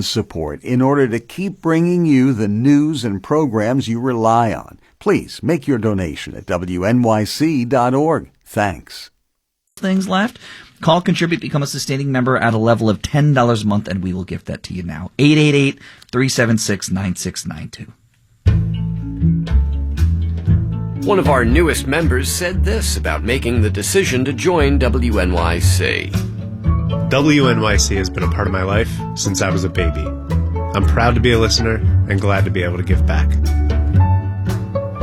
support in order to keep bringing you the news and programs you rely on. Please make your donation at WNYC.org. Thanks. Things left. Call, contribute, become a sustaining member at a level of $10 a month, and we will give that to you now. 888-376-9692. One of our newest members said this about making the decision to join WNYC. WNYC has been a part of my life since I was a baby. I'm proud to be a listener and glad to be able to give back.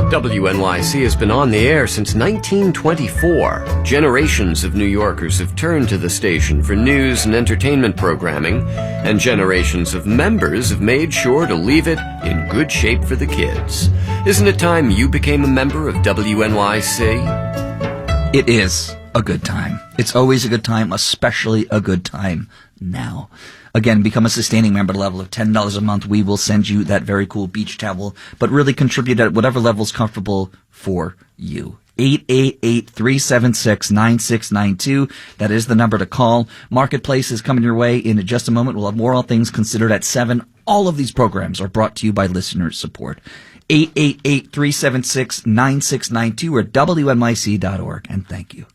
WNYC has been on the air since 1924. Generations of New Yorkers have turned to the station for news and entertainment programming, and generations of members have made sure to leave it in good shape for the kids. Isn't it time you became a member of WNYC? It is a good time. It's always a good time, especially a good time now. Again, become a sustaining member at a level of $10 a month. We will send you that very cool beach towel, but really contribute at whatever level is comfortable for you. 888-376-9692. That is the number to call. Marketplace is coming your way in just a moment. We'll have more All Things Considered at 7. All of these programs are brought to you by listener support. 888-376-9692 or WNYC.org. And thank you.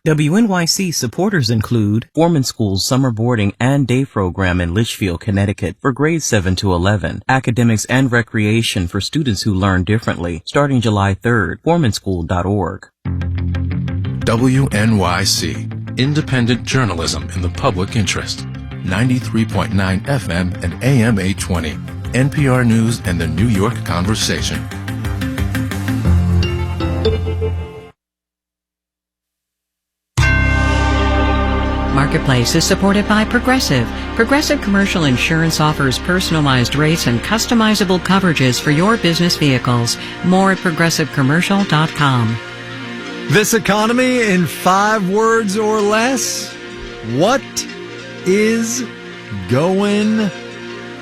WNYC supporters include Foreman School's summer boarding and day program in Litchfield, Connecticut for grades 7 to 11. Academics and recreation for students who learn differently starting July 3rd. ForemanSchool.org. WNYC, independent journalism in the public interest. 93.9 FM and AM 820. NPR News and the New York Conversation. Marketplace is supported by Progressive. Progressive Commercial Insurance offers personalized rates and customizable coverages for your business vehicles. More at progressivecommercial.com. This economy in 5 words or less. What is going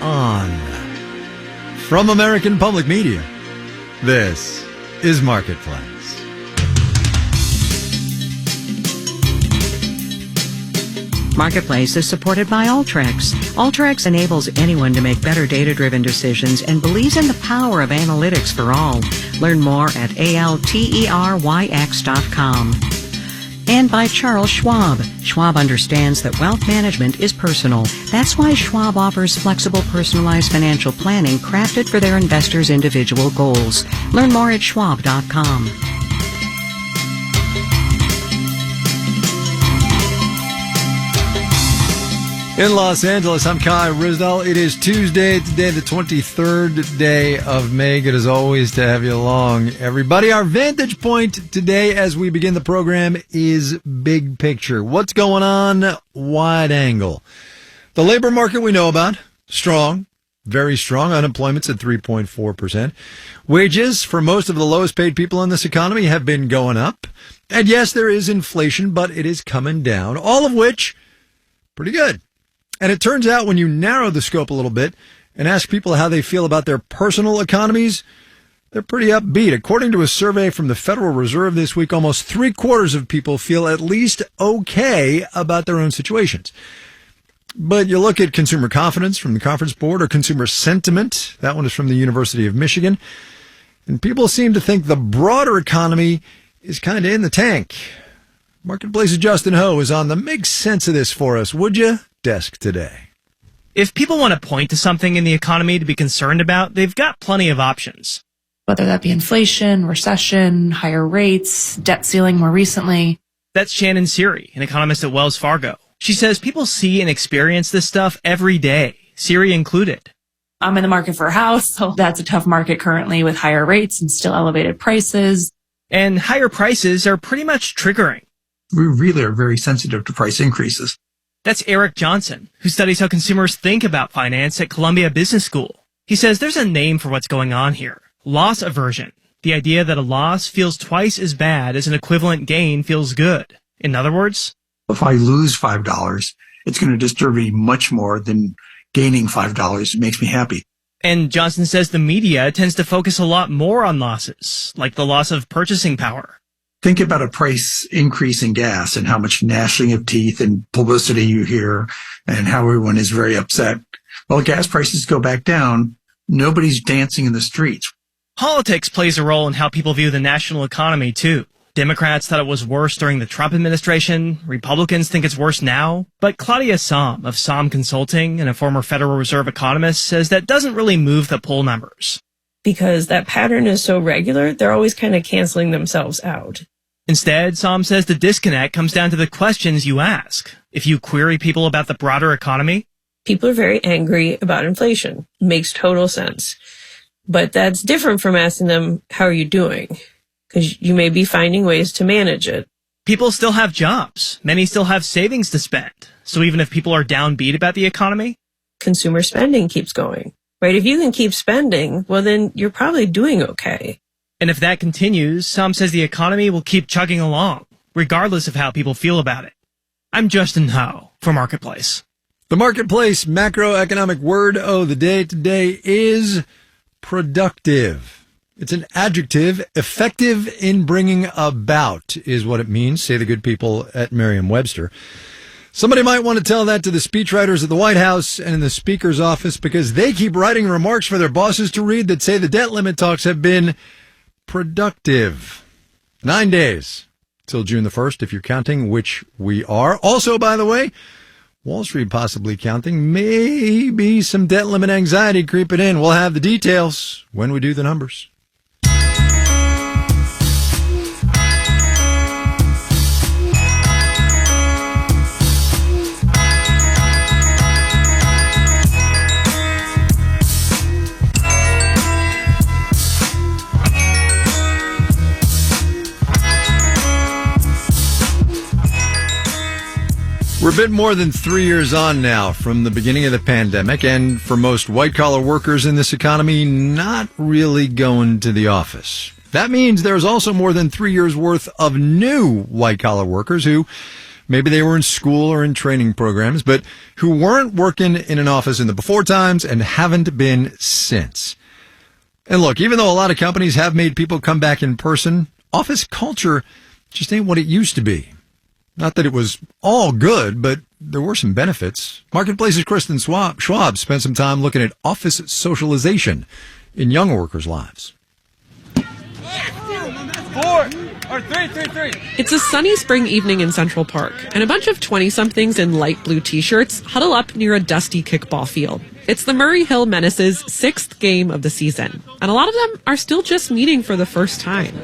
on? From American Public Media, this is Marketplace. Marketplace is supported by Alteryx. Alteryx enables anyone to make better data-driven decisions and believes in the power of analytics for all. Learn more at alteryx.com. And by Charles Schwab. Schwab understands that wealth management is personal. That's why Schwab offers flexible, personalized financial planning crafted for their investors' individual goals. Learn more at schwab.com. In Los Angeles, I'm Kai Ryssdal. It is Tuesday, today the 23rd day of May. Good as always to have you along, everybody. Our vantage point today as we begin the program is big picture. What's going on? Wide angle. The labor market we know about, strong, very strong. Unemployment's at 3.4%. Wages for most of the lowest paid people in this economy have been going up. And yes, there is inflation, but it is coming down, all of which pretty good. And it turns out when you narrow the scope a little bit and ask people how they feel about their personal economies, they're pretty upbeat. According to a survey from the Federal Reserve this week, almost 3/4 of people feel at least okay about their own situations. But you look at consumer confidence from the Conference Board or consumer sentiment, that one is from the University of Michigan, and people seem to think the broader economy is kind of in the tank. Marketplace's Justin Ho is on the Make Sense of This for us, would you? Desk today. If people want to point to something in the economy to be concerned about, they've got plenty of options. Whether that be inflation, recession, higher rates, debt ceiling more recently. That's Shannon Siri, an economist at Wells Fargo. She says people see and experience this stuff every day, Siri included. I'm in the market for a house, so that's a tough market currently with higher rates and still elevated prices. And higher prices are pretty much triggering. We really are very sensitive to price increases. That's Eric Johnson, who studies how consumers think about finance at Columbia Business School. He says there's a name for what's going on here. Loss aversion. The idea that a loss feels twice as bad as an equivalent gain feels good. In other words, if I lose $5, it's going to disturb me much more than gaining $5. It makes me happy. And Johnson says the media tends to focus a lot more on losses, like the loss of purchasing power. Think about a price increase in gas and how much gnashing of teeth and publicity you hear and how everyone is very upset. Well, gas prices go back down. Nobody's dancing in the streets. Politics plays a role in how people view the national economy, too. Democrats thought it was worse during the Trump administration. Republicans think it's worse now. But Claudia Sahm of Sahm Consulting and a former Federal Reserve economist says that doesn't really move the poll numbers. Because that pattern is so regular, they're always kind of canceling themselves out. Instead, Sahm says the disconnect comes down to the questions you ask. If you query people about the broader economy, people are very angry about inflation. Makes total sense. But that's different from asking them, how are you doing? Because you may be finding ways to manage it. People still have jobs. Many still have savings to spend. So even if people are downbeat about the economy, consumer spending keeps going, right? If you can keep spending, well, then you're probably doing okay. And if that continues, Sahm says the economy will keep chugging along, regardless of how people feel about it. I'm Justin Howe for Marketplace. The Marketplace macroeconomic word of the day today is productive. It's an adjective. Effective in bringing about is what it means, say the good people at Merriam-Webster. Somebody might want to tell that to the speechwriters at the White House and in the Speaker's office, because they keep writing remarks for their bosses to read that say the debt limit talks have been productive. 9 days till June the 1st, if you're counting, which we are. Also, by the way, Wall Street possibly counting, maybe some debt limit anxiety creeping in. We'll have the details when we do the numbers. We're a bit more than 3 years on now from the beginning of the pandemic, and for most white-collar workers in this economy, not really going to the office. That means there's also more than 3 years' worth of new white-collar workers who maybe they were in school or in training programs, but who weren't working in an office in the before times and haven't been since. And look, even though a lot of companies have made people come back in person, office culture just ain't what it used to be. Not that it was all good, but there were some benefits. Marketplace's Kristen Schwab spent some time looking at office socialization in young workers' lives. It's a sunny spring evening in Central Park, and a bunch of 20-somethings in light blue t-shirts huddle up near a dusty kickball field. It's the Murray Hill Menace's 6th game of the season, and a lot of them are still just meeting for the first time.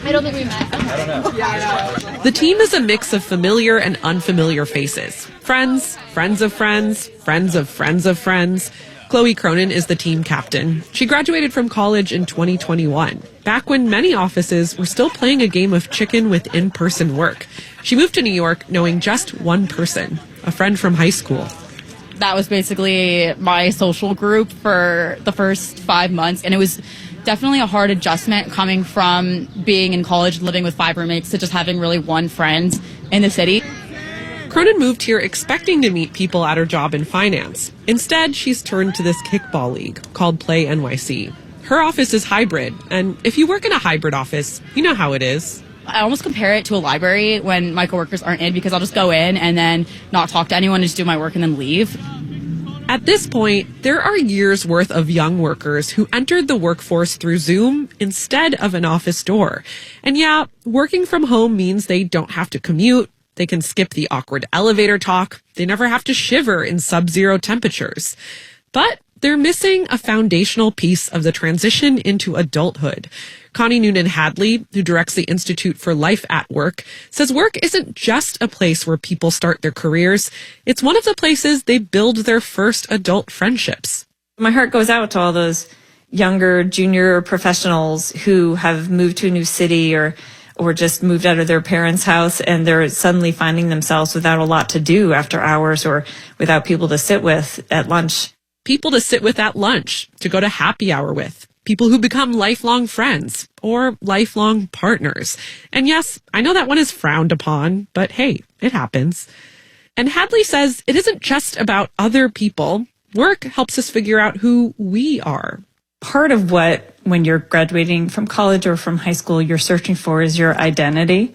I don't think we met. I don't know. The team is a mix of familiar and unfamiliar faces. Friends, friends of friends, friends of friends of friends. Chloe Cronin is the team captain. She graduated from college in 2021, back when many offices were still playing a game of chicken with in-person work. She moved to New York knowing just one person, a friend from high school. That was basically my social group for the first 5 months, and it was definitely a hard adjustment coming from being in college, living with 5 roommates, to just having really one friend in the city. Cronin moved here expecting to meet people at her job in finance. Instead, she's turned to this kickball league called Play NYC. Her office is hybrid, and if you work in a hybrid office, you know how it is. I almost compare it to a library when my coworkers aren't in, because I'll just go in and then not talk to anyone, just do my work and then leave. At this point, there are years' worth of young workers who entered the workforce through Zoom instead of an office door. And yeah, working from home means they don't have to commute. They can skip the awkward elevator talk. They never have to shiver in sub-zero temperatures. But they're missing a foundational piece of the transition into adulthood. Connie Noonan-Hadley, who directs the Institute for Life at Work, says work isn't just a place where people start their careers. It's one of the places they build their first adult friendships. My heart goes out to all those younger junior professionals who have moved to a new city or just moved out of their parents' house, and they're suddenly finding themselves without a lot to do after hours or without people to sit with at lunch. People to sit with at lunch, to go to happy hour with. People who become lifelong friends or lifelong partners. And yes, I know that one is frowned upon, but hey, it happens. And Hadley says it isn't just about other people. Work helps us figure out who we are. Part of what, when you're graduating from college or from high school, you're searching for is your identity.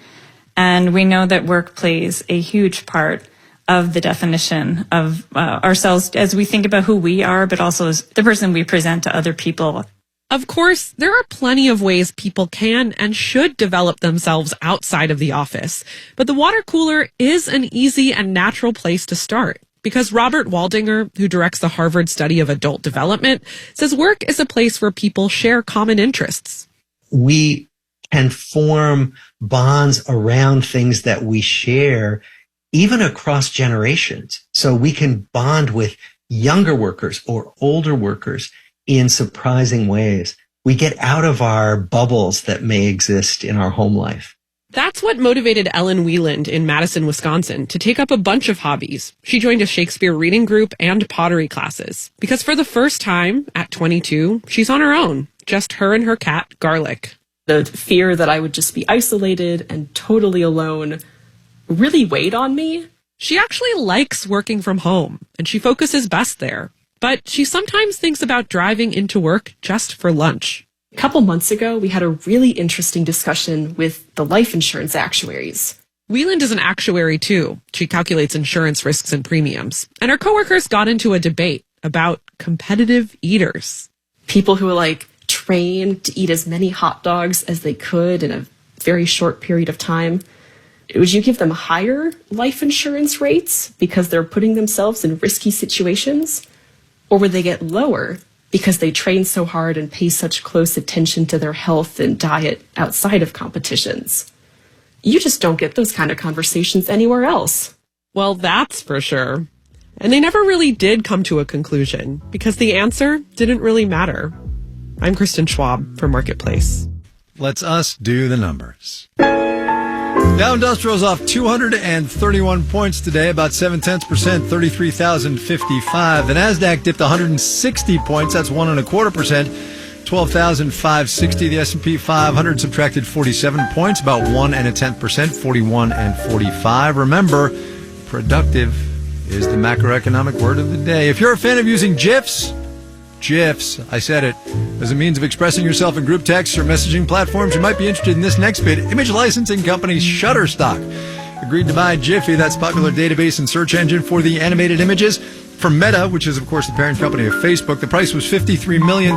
And we know that work plays a huge part of the definition of ourselves as we think about who we are, but also as the person we present to other people. Of course, there are plenty of ways people can and should develop themselves outside of the office, but the water cooler is an easy and natural place to start. Because Robert Waldinger, who directs the Harvard Study of Adult Development, says work is a place where people share common interests. We can form bonds around things that we share, even across generations. So we can bond with younger workers or older workers in surprising ways. We get out of our bubbles that may exist in our home life. That's what motivated Ellen Wieland in Madison, Wisconsin, to take up a bunch of hobbies. She joined a Shakespeare reading group and pottery classes. Because for the first time, at 22, she's on her own. Just her and her cat, Garlic. The fear that I would just be isolated and totally alone really weighed on me. She actually likes working from home, and she focuses best there. But she sometimes thinks about driving into work just for lunch. A couple months ago, we had a really interesting discussion with the life insurance actuaries. Wieland is an actuary too. She calculates insurance risks and premiums. And her coworkers got into a debate about competitive eaters. People who are trained to eat as many hot dogs as they could in a very short period of time. Would you give them higher life insurance rates because they're putting themselves in risky situations? Or would they get lower because they train so hard and pay such close attention to their health and diet outside of competitions? You just don't get those kind of conversations anywhere else. Well, that's for sure. And they never really did come to a conclusion because the answer didn't really matter. I'm Kristen Schwab for Marketplace. Let's us do the numbers. Dow Industrial's off 231 points today, about 0.7%, 33,055. The Nasdaq dipped 160 points, that's 1.25%, 12,560. The S&P 500 subtracted 47 points, about 1.1%, 41,45. Remember, productive is the macroeconomic word of the day. If you're a fan of using GIFs, I said it, as a means of expressing yourself in group texts or messaging platforms, you might be interested in this next bid. Image licensing company Shutterstock agreed to buy Giphy, that's popular database and search engine for the animated images, from Meta, which is, of course, the parent company of Facebook. The price was $53 million.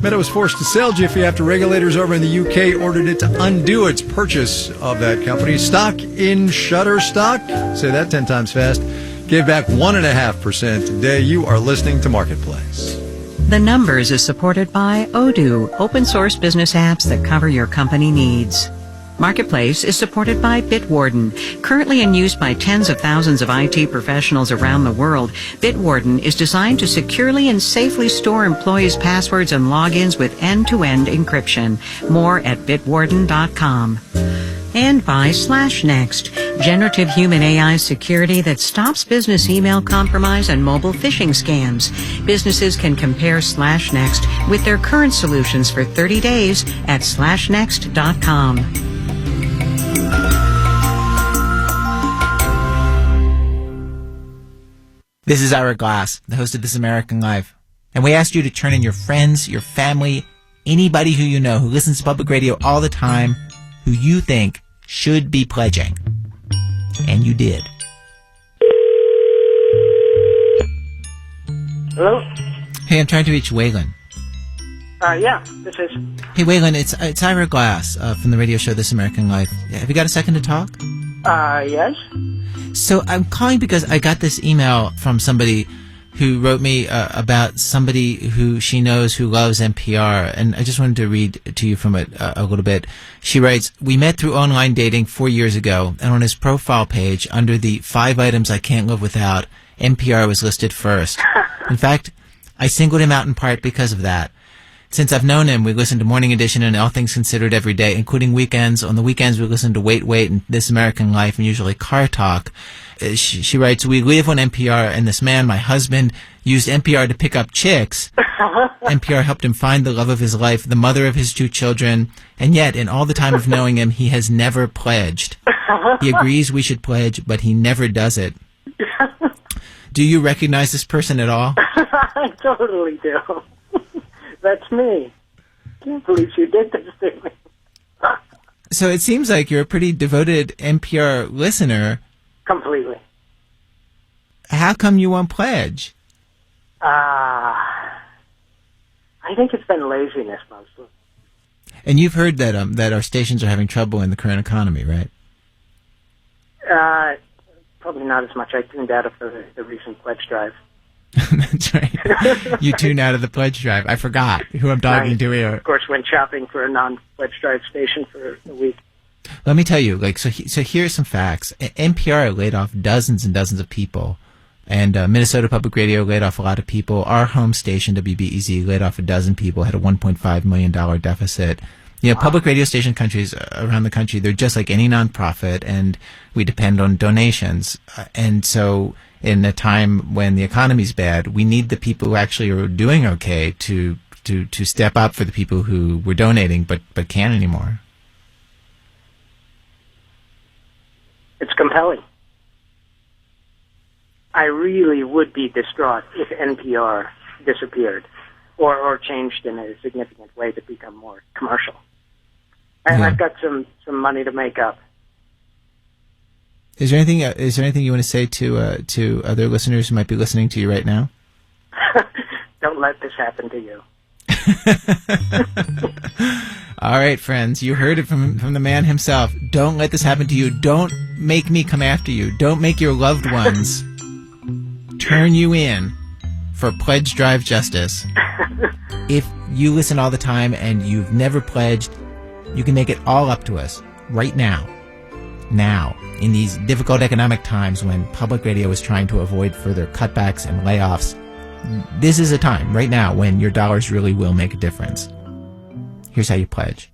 Meta was forced to sell Giphy after regulators over in the UK ordered it to undo its purchase of that company. Stock in Shutterstock, say that 10 times fast, gave back 1.5% today. You are listening to Marketplace. The Numbers is supported by Odoo, open source business apps that cover your company needs. Marketplace is supported by Bitwarden. Currently in use by tens of thousands of IT professionals around the world, Bitwarden is designed to securely and safely store employees' passwords and logins with end-to-end encryption. More at bitwarden.com. And by SlashNext, generative human AI security that stops business email compromise and mobile phishing scams. Businesses can compare SlashNext with their current solutions for 30 days at slashnext.com. This is Ira Glass, the host of This American Life. And we asked you to turn in your friends, your family, anybody who you know who listens to public radio all the time, who you think should be pledging. And you did. Hello? Hey, I'm trying to reach Waylon. Yeah, this is. Hey, Waylon, it's Ira Glass from the radio show This American Life. Have you got a second to talk? Yes? So I'm calling because I got this email from somebody who wrote me about somebody who she knows who loves NPR, and I just wanted to read to you from it a little bit. She writes, "We met through online dating 4 years ago, and on his profile page, under the 5 items I can't live without, NPR was listed first. In fact, I singled him out in part because of that. Since I've known him, we listen to Morning Edition and All Things Considered every day, including weekends. On the weekends, we listen to Wait, and This American Life, and usually Car Talk." She writes, "We live on NPR, and this man, my husband, used NPR to pick up chicks. NPR helped him find the love of his life, the mother of his 2 children, and yet, in all the time of knowing him, he has never pledged. He agrees we should pledge, but he never does it. Do you recognize this person at all?" I totally do. That's me. Can't believe you did this to me. So it seems like you're a pretty devoted NPR listener. Completely. how come you won't pledge? I think it's been laziness mostly. And you've heard that that our stations are having trouble in the current economy, right? Probably not as much. I tuned out of the recent pledge drive. That's right. You tuned out of the pledge drive. I forgot who I'm talking to here. Of course, went shopping for a non-pledge drive station for a week. Let me tell you, so here's some facts. NPR laid off dozens and dozens of people, and Minnesota Public Radio laid off a lot of people. Our home station, WBEZ, laid off a dozen people, had a $1.5 million deficit. You know, public radio station countries around the country, they're just like any nonprofit, and we depend on donations. And so in a time when the economy's bad, we need the people who actually are doing okay to step up for the people who were donating but can't anymore. It's compelling. I really would be distraught if NPR disappeared or changed in a significant way to become more commercial. And I've got some money to make up. Is there anything you want to say to other listeners who might be listening to you right now? Don't let this happen to you. All right, friends, you heard it from the man himself. Don't let this happen to you. Don't make me come after you. Don't make your loved ones turn you in for Pledge Drive Justice. If you listen all the time and you've never pledged, you can make it all up to us right now. Now, in these difficult economic times when public radio is trying to avoid further cutbacks and layoffs, this is a time right now when your dollars really will make a difference. Here's how you pledge.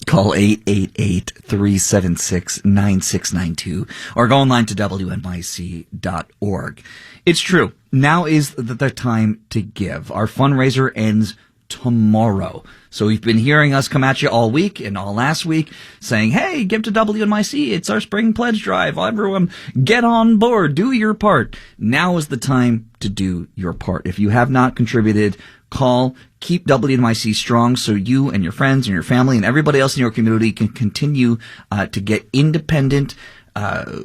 Call 888-376-9692 or go online to WNYC.org. It's true. Now is the time to give. Our fundraiser ends tomorrow. So we've been hearing us come at you all week and all last week saying, hey, give to WNYC. It's our spring pledge drive. Everyone get on board. Do your part. Now is the time to do your part. If you have not contributed, call. Keep WNYC strong so you and your friends and your family and everybody else in your community can continue to get independent,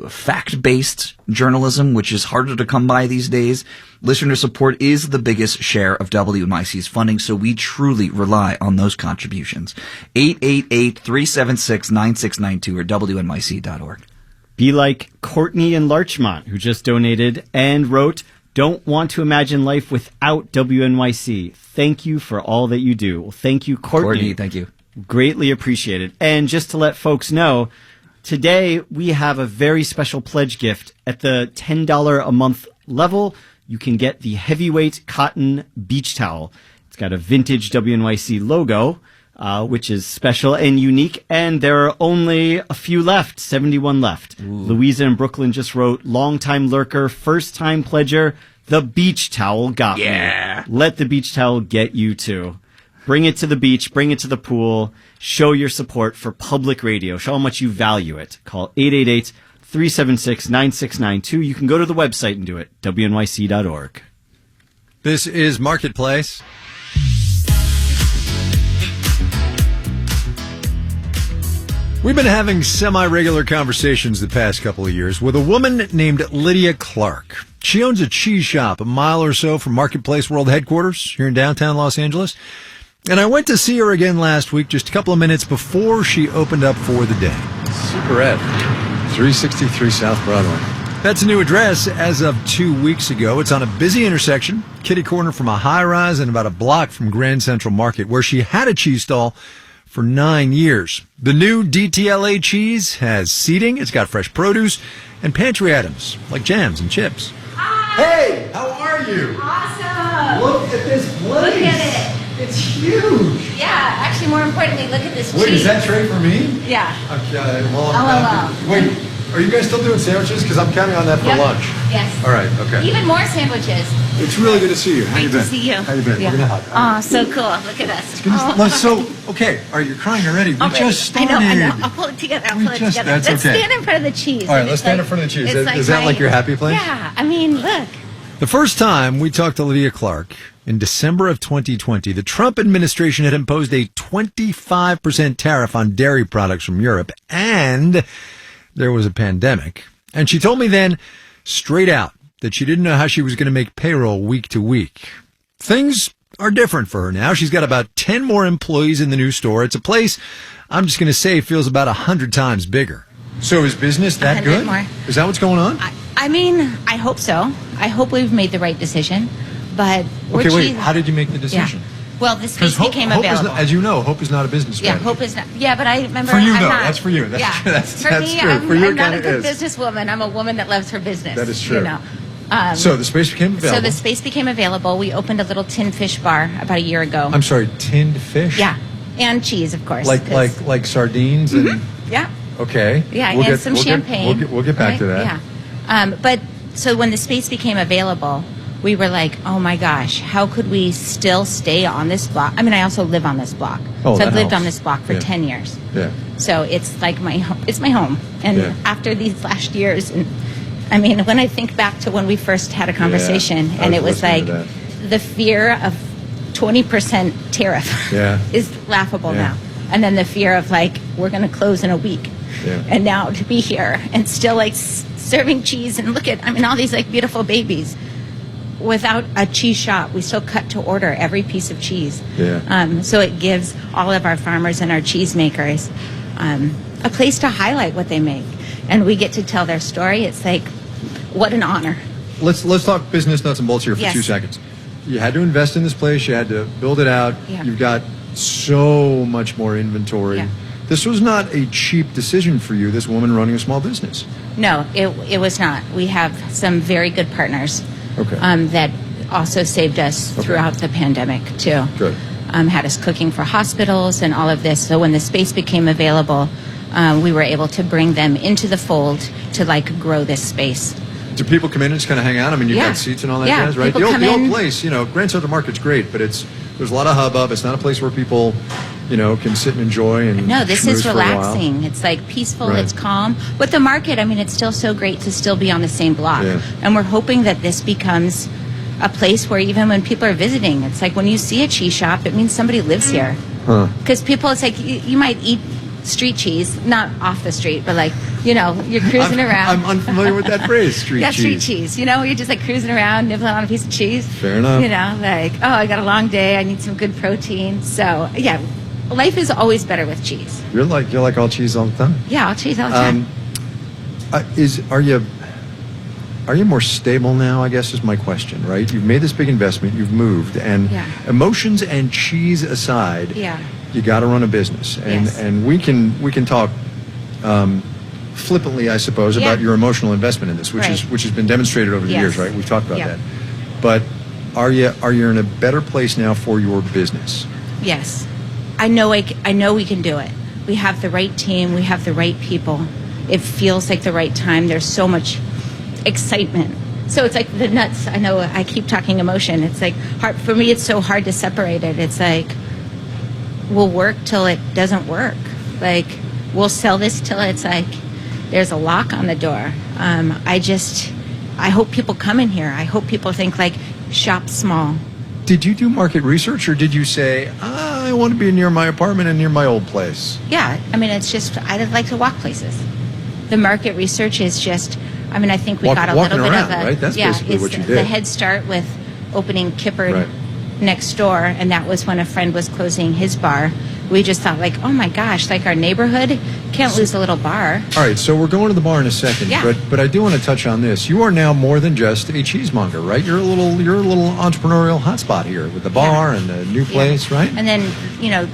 fact-based journalism, which is harder to come by these days. Listener support is the biggest share of WNYC's funding, so we truly rely on those contributions. 888-376-9692 or WNYC.org. Be like Courtney in Larchmont, who just donated and wrote, "Don't want to imagine life without WNYC. Thank you for all that you do." Well, thank you, Courtney. Thank you. Greatly appreciated. And just to let folks know, today we have a very special pledge gift. At the $10 a month level, you can get the heavyweight cotton beach towel. It's got a vintage WNYC logo, which is special and unique. And there are only a few left, 71 left. Ooh. Louisa in Brooklyn just wrote, "Long-time lurker, first-time pledger, the beach towel got me." Let the beach towel get you too. Bring it to the beach, bring it to the pool. Show your support for public radio. Show how much you value it. Call 888-376-9692. You can go to the website and do it, WNYC.org. This is Marketplace. We've been having semi-regular conversations the past couple of years with a woman named Lydia Clark. She owns a cheese shop a mile or so from Marketplace World Headquarters here in downtown Los Angeles. And I went to see her again last week, just a couple of minutes before she opened up for the day. Superette, 363 South Broadway. That's a new address as of 2 weeks ago. It's on a busy intersection, kitty corner from a high-rise and about a block from Grand Central Market, where she had a cheese stall for 9 years. The new DTLA cheese has seating, it's got fresh produce, and pantry items like jams and chips. Hi. Hey, how are you? Awesome. Look at this place. Look at it. It's huge. Yeah, actually, more importantly, look at this cheese. Wait, is that tray for me? Yeah. Okay, well, LOL. wait, are you guys still doing sandwiches? Because I'm counting on that for lunch. Yes. All right, okay. Even more sandwiches. It's really good to see you. How you been? Great to see you. How you been? Yeah. We're gonna hug. Oh, so cool. Look at us. No, so, okay, all right, you're crying already. We just started. I know. I'll pull it together. Let's that's okay. stand in front of the cheese. All right, let's stand in front of the cheese. Is that like your happy place? Yeah. I mean, look. The first time we talked to Lydia Clark in December of 2020, the Trump administration had imposed a 25% tariff on dairy products from Europe, and there was a pandemic. And she told me then, straight out, that she didn't know how she was going to make payroll week to week. Things are different for her now. She's got about 10 more employees in the new store. It's a place, I'm just going to say, feels about 100 times bigger. So is business that 100 good? more. Is that what's going on? I mean, I hope so. I hope we've made the right decision. But Okay, wait. How did you make the decision? Yeah. Well, the space became Hope is available. not, as you know, Hope is not a business Yeah, strategy. Hope is not. Yeah, but I remember. For you, I'm though. not. That's for you. That's yeah. true. That's for me, true. I'm, For you, I'm not a it good is. businesswoman. I'm a woman that loves her business. That is true. You know. So the space became available. So the space became available. We opened a little tin fish bar about a year ago. I'm sorry, tinned fish? Yeah, and cheese, of course. Like 'cause- like sardines and yeah. okay. Yeah, We'll and get- some we'll get- champagne. we'll get back to that. Yeah. But so when the space became available, we were like, oh my gosh, how could we still stay on this block? I mean, I also live on this block. Oh, so that I've lived helps. on this block for Yeah. 10 years. Yeah. So it's like it's my home. And Yeah. after these last years, and I mean, when I think back to when we first had a conversation, I and it was listening like to the fear of 20% tariff Yeah. is laughable Yeah. now. And then the fear of like, we're going to close in a week. Yeah. And now to be here and still like serving cheese and look at, I mean, all these like beautiful babies without a cheese shop. We still cut to order every piece of cheese. Yeah. So it gives all of our farmers and our cheese makers a place to highlight what they make. And we get to tell their story. It's like, what an honor. Let's talk business nuts and bolts here for Yes. 2 seconds. You had to invest in this place. You had to build it out. Yeah. You've got so much more inventory. Yeah. This was not a cheap decision for you, this woman running a small business. No, it was not. We have some very good partners Okay. that also saved us throughout the pandemic, too. Good. Had us cooking for hospitals and all of this. So when the space became available, we were able to bring them into the fold to like grow this space. Do people come in and just kind of hang out? I mean, you've Yeah. got seats and all that Yeah, jazz, right? people The come old in- place, Grand Central Market's great, but there's a lot of hubbub. It's not a place where people, can sit and enjoy and No, this schmooze is for a while. relaxing. It's like peaceful, Right. it's calm. But the market, I mean, it's still so great to still be on the same block. Yeah. And we're hoping that this becomes a place where even when people are visiting, it's like when you see a cheese shop, it means somebody lives here. Huh. Because people, it's like you might eat street cheese, not off the street, but like, you're cruising around. I'm unfamiliar with that phrase, street Yeah, cheese. street cheese. You're just like cruising around, nibbling on a piece of cheese. Fair enough. Like, oh, I got a long day. I need some good protein. So, yeah, life is always better with cheese. You're like all cheese all the time. Yeah, I'll cheese all the time. Are you more stable now, I guess is my question, right? You've made this big investment, you've moved, and Yeah. emotions and cheese aside, Yeah. you got to run a business. And Yes. and we can talk flippantly, I suppose, Yeah. about your emotional investment in this, which Right. has been demonstrated over the Yes. years, right? We've talked about Yeah. that. But are you in a better place now for your business? Yes. I know we can do it. We have the right team. We have the right people. It feels like the right time. There's so much excitement. So it's like the nuts. I know I keep talking emotion. It's like hard for me. It's so hard to separate it. It's like we'll work till it doesn't work. Like we'll sell this till it's like there's a lock on the door. I hope people come in here. I hope people think like shop small. Did you do market research, or did you say, I want to be near my apartment and near my old place? Yeah, I mean, it's just, I'd like to walk places. The market research is just, I mean, I think we got a Walking little bit around, of a, right? That's basically it's what you the did. head start with opening Kippard Right. next door, and that was when a friend was closing his bar. We just thought like, oh my gosh, like our neighborhood can't lose a little bar. All right, so we're going to the bar in a second, Yeah. but I do want to touch on this. You are now more than just a cheesemonger, right? You're a little entrepreneurial hotspot here with the bar and the new place, right? And then,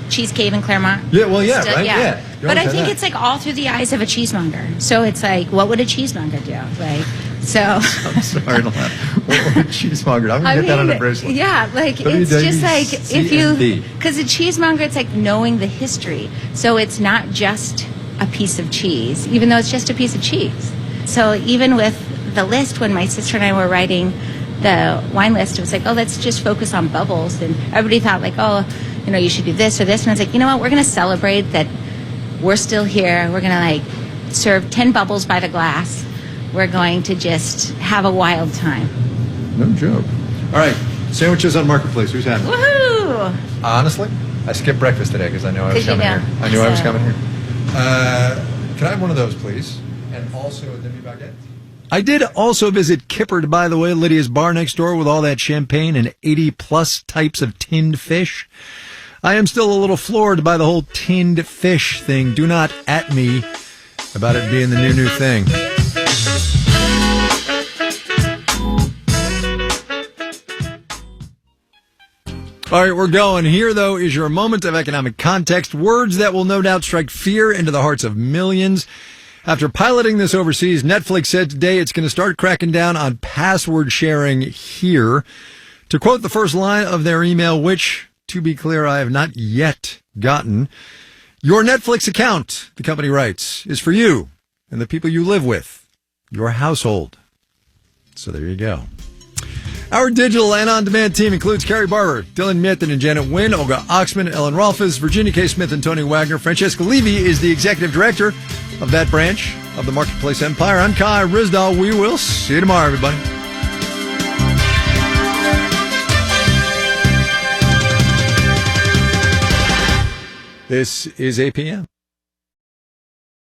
Cheese Cave in Claremont. Yeah, well, yeah, right, yeah. You But I always think had it's like all through the eyes of a cheesemonger. So it's like, what would a cheesemonger do? Like, so. I'm sorry to laugh. What would cheesemonger? I'm going to get that on a bracelet. Yeah, like it's just like if WWCND. you, because a cheesemonger, it's like knowing the history. So it's not just a piece of cheese, even though it's just a piece of cheese. So even with the list, when my sister and I were writing the wine list, it was like, oh, let's just focus on bubbles. And everybody thought like, oh, you should do this or this. And I was like, you know what? We're going to celebrate that we're still here. We're going to like serve 10 bubbles by the glass. We're going to just have a wild time. No joke. All right, sandwiches on Marketplace. Who's having it? Woohoo! Honestly, I skipped breakfast today because I knew I was 'Cause you coming know. here. I knew I was So- coming here. Can I have one of those, please? And also a demi-baguette? I did also visit Kippard, by the way, Lydia's bar next door with all that champagne and 80-plus types of tinned fish. I am still a little floored by the whole tinned fish thing. Do not at me about it being the new thing. All right, we're going. Here, though, is your moment of economic context. Words that will no doubt strike fear into the hearts of millions. After piloting this overseas, Netflix said today it's going to start cracking down on password sharing here. To quote the first line of their email, which, to be clear, I have not yet gotten, your Netflix account, the company writes, is for you and the people you live with, your household. So there you go. Our digital and on-demand team includes Carrie Barber, Dylan Mitten and Janet Wynn, Olga Oxman, Ellen Rolfes, Virginia K. Smith, and Tony Wagner. Francesca Levy is the executive director of that branch of the Marketplace Empire. I'm Kai Ryssdal. We will see you tomorrow, everybody. This is APM.